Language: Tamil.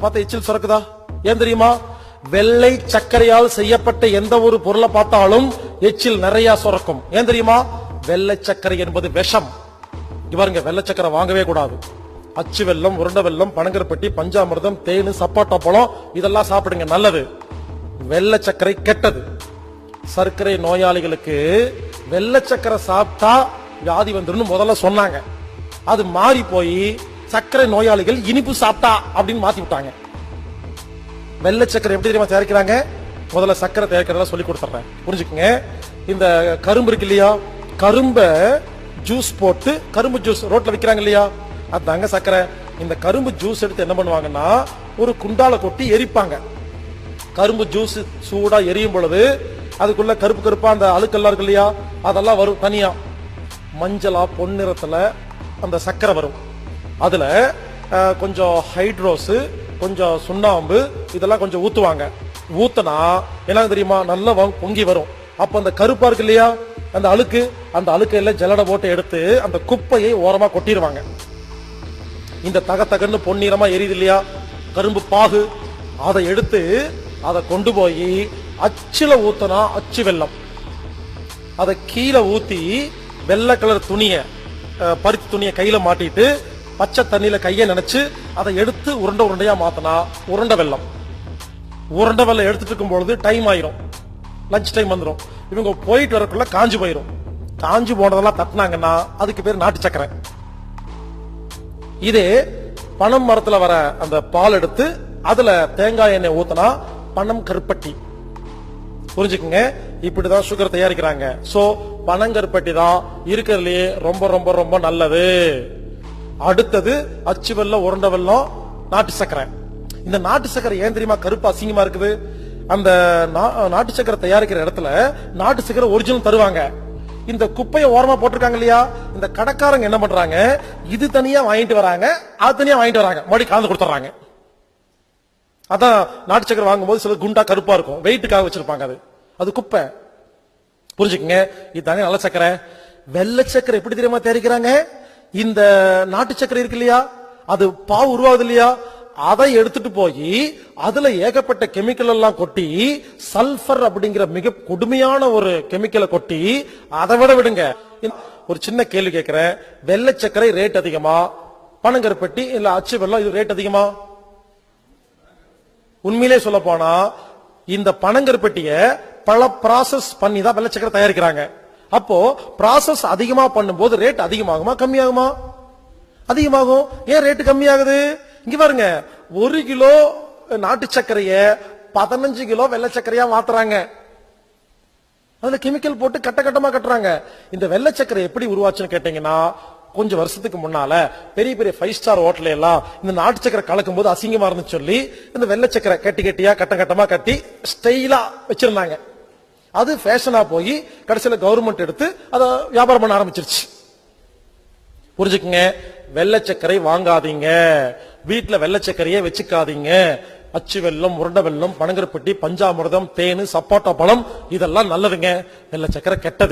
பார்த்தா எச்சில் சுரக்குதா? ஏன் தெரியுமா? வெள்ளை சர்க்கரையால் செய்யப்பட்ட எந்த ஒரு பொருளை பார்த்தாலும் எச்சில் நிறைய சுரக்கும். ஏன் தெரியுமா? வெள்ளை சர்க்கரை என்பது விஷம். இவருங்க வெள்ளை சர்க்கரை வாங்கவே கூடாது. அச்சு வெல்லம், உருண்டை வெல்லம், பனங்கருப்பட்டி, பஞ்சாமிர்தம், தேனு, சப்பாட்டா பழம் இதெல்லாம் சாப்பிடுங்க, நல்லது. வெள்ளை சர்க்கரை கெட்டது. சர்க்கரை நோயாளிகளுக்கு வெள்ளை சர்க்கரை சாப்பிட்டா வியாதி வந்துடும் முதல்ல சொன்னாங்க. அது மாறி போய் சர்க்கரை நோயாளிகள் இனிப்பு சாப்பிட்டா அப்படின்னு மாத்தி விட்டாங்க. வெள்ளை சர்க்கரை எப்படி தெரியுமா தயாரிக்கிறாங்க? முதல்ல சர்க்கரை தயாரிக்கிறதா சொல்லி கொடுத்துறேன், புரிஞ்சுக்குங்க. இந்த கரும்பு இருக்கு இல்லையா, கரும்பை ஜூஸ் போட்டு, கரும்பு ஜூஸ் ரோட்ல விற்கிறாங்க இல்லையா, அதாங்க சர்க்கரை. இந்த கரும்பு ஜூஸ் எடுத்து என்ன பண்ணுவாங்கன்னா ஒரு குண்டால கொட்டி எரிப்பாங்க. கரும்பு ஜூஸ் சூடா எரியும் பொழுது அதுக்குள்ள கருப்பு கருப்பா அந்த அழுக்கெல்லாம் இருக்கு இல்லையா, அதெல்லாம் வரும் தனியா. மஞ்சளா பொன்னிறத்துல அந்த சர்க்கரை வரும். அதுல கொஞ்சம் ஹைட்ரோஸ், கொஞ்சம் சுண்ணாம்பு இதெல்லாம் கொஞ்சம் ஊத்துவாங்க. ஊத்தனா என்ன தெரியுமா, நல்லா பொங்கி வரும். அப்ப அந்த கருப்பா இருக்கு இல்லையா அந்த அழுக்கு, அந்த அழுக்கையில ஜல்லடை போட்டு எடுத்து அந்த குப்பையை ஓரமா கொட்டிடுவாங்க. இந்த தகன்னு பொன்னிறமா எரியுது இல்லையா கரும்பு பாகு, அதை எடுத்து அதை கொண்டு போய் அச்சுல ஊத்தனா அச்சு வெல்லம், அதை கீழே ஊத்தி வெள்ளை கலர் துணிய, பருத்தி துணிய கையில மாட்டிட்டு பச்சை தண்ணியில கையை நினைச்சு அதை எடுத்து உருண்டை உருண்டையா மாத்தனா உருண்டை வெல்லம். உருண்டை வெல்லம் எடுத்துட்டு இருக்கும் பொழுது டைம் ஆயிரும், லஞ்ச் டைம் வந்துடும். இவங்க போயிட்டு வரக்குள்ள காஞ்சி போயிரும். காஞ்சி போனதெல்லாம் தட்டினாங்கன்னா அதுக்கு பேர் நாட்டு சக்கரை. இதே பனம் மரத்துல வர அந்த பால் எடுத்து அதுல தேங்காய் எண்ணெய் ஊத்தினா பனம் கருப்பட்டி. புரிஞ்சுக்குங்க, இப்படிதான் சுகர் தயாரிக்கிறாங்க. சோ பனங்கருப்பட்டி தான் இருக்கிறதுலயே ரொம்ப ரொம்ப ரொம்ப நல்லது. அடுத்தது அச்சு வெல்லம், உருண்டை வெல்லம், நாட்டு சக்கரை. இந்த நாட்டு சக்கரை ஏன் தெரியுமா கருப்பு அசிங்கமா இருக்குது? அந்த நாட்டு சக்கரை தயாரிக்கிற இடத்துல நாட்டு சக்கரை ஒரிஜினல் தருவாங்க. இந்த குப்பையை ஓரமா போட்டிருக்காங்க இல்லையா, இந்த கடைக்காரங்க என்ன பண்றாங்க, இது தனியா வாங்கிட்டு வராங்க, அது தனியா வாங்கிட்டு வராங்க, மறுபடியும் கலந்து கொடுத்துறாங்க. அதான் நாட்டு சக்கரை வாங்கும் போது சில குண்டா கருப்பா இருக்கும், வெயிட்டுக்காக வச்சிருப்பாங்க. அது குப்பை. புரிஞ்சுக்குங்க, இதுதாங்க நல்ல சக்கரை. வெள்ளை சக்கரை எப்படி தெரியுமா தயாரிக்கிறாங்க? இந்த நாட்டு சக்கரை இருக்கு இல்லையா, அது பாவு உருவாகுது இல்லையா, அதை எடுத்துட்டு போய் அதுல ஏகப்பட்ட கெமிக்கல் எல்லாம் கொட்டி, சல்பர் அப்படிங்கிற மிக கொடுமையான ஒரு கெமிக்கலை கொட்டி, அதை விடுங்க. ஒரு சின்ன கேள்வி கேட்கிறேன், வெள்ளை சக்கரை ரேட் அதிகமா, பனங்கருப்பட்டி இல்ல அச்சு வெல்லம் இது ரேட் அதிகமா? உண்மையிலே சொல்ல போனா இந்த பனங்கருப்பட்டிய பல ப்ராசஸ் பண்ணி தான் வெள்ளை சக்கரை தயாரிக்கிறாங்க. அப்போ ப்ராசஸ் அதிகமா பண்ணும்போது ரேட் அதிகமாகுமா கம்மியாகுமா? அதிகமாகும். ஏன் ரேட் கம்மியாகுது? இங்க பாருங்க, 1 கிலோ நாட்டு சர்க்கரைய 15 கிலோ வெள்ளை சர்க்கரையா மாத்துறாங்க. அதுல கெமிக்கல் போட்டு கட்ட கட்டமா கட்டுறாங்க. இந்த வெள்ளை சர்க்கரை எப்படி உருவாச்சுன்னு கேட்டீங்கன்னா, கொஞ்சம் வருஷத்துக்கு முன்னால பெரிய பெரிய 5 ஸ்டார் ஹோட்டல் எல்லாம் இந்த நாட்டு சக்கரை கலக்கும் போது அசிங்கமா இருந்து சொல்லி இந்த வெள்ளை சக்கரை கட்டி கட்டியா கட்ட கட்டமா கட்டி ஸ்டைலா வச்சிருந்தாங்க. அது ஃபேஷனா போய் கடைசியில கவர்மெண்ட் எடுத்து அதை வியாபாரம் பண்ண ஆரம்பிச்சிருச்சு. புரிஞ்சுக்குங்க, வெள்ளை சக்கரை வாங்காதீங்க, வீட்டுல வெள்ளை சக்கரையே வச்சுக்காதீங்க. அச்சு வெல்லம், உருண்டை வெல்லம், பனங்கருப்பட்டி, பஞ்சாமிர்தம், தேனு, சப்பாட்டா பழம் இதெல்லாம் நல்லதுங்க. வெள்ளை சக்கரை கெட்டது.